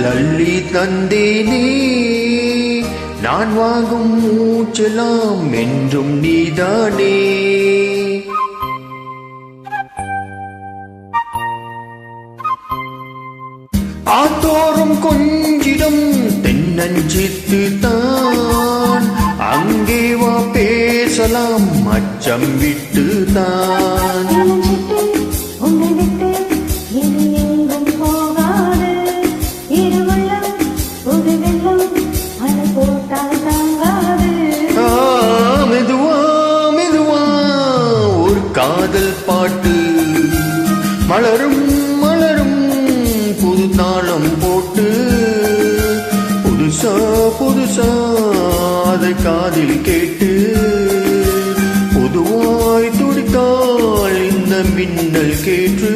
அள்ளி தந்தேனே நான் வாங்கும் மூச்செல்லாம் என்றும் நீதானே. ஆத்தோறும் கொஞ்சிடம் தென்னஞ்சித்து தான் அங்கே வா பேசலாம் அச்சம் விட்டு தான். மெதுவா மெதுவா ஒரு காதல் பாட்டு மலரும் மலரும் புது தாளம் போட்டு புதுசா புதுசா அதை காதில் கேட்டு புதுவாய் துடித்தாள் இந்த மின்னல் கேட்டு.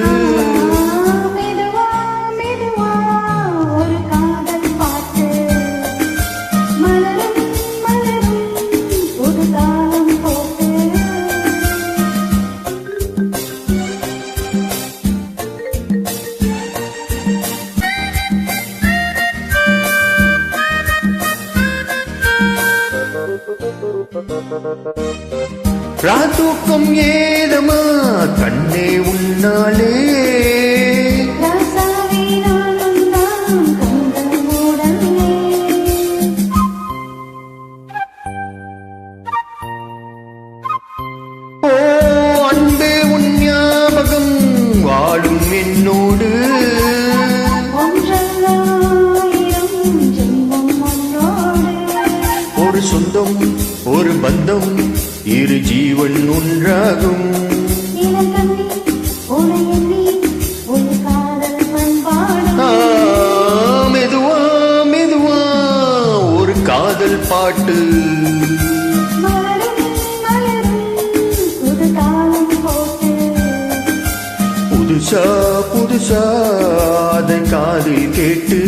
ராத்தூக்கம் ஏதமா கண்ணே உன்னாலே ஓ அன்பே உன் ஞாபகம் வாழும் என்னோடு. ஒரு சொந்தம் ஒரு பந்தம் இரு ஜீவன் ஒன்றாகும். மெதுவா மெதுவா ஒரு காதல் பாட்டு புதுசா புதுசா அதை காதில் கேட்டு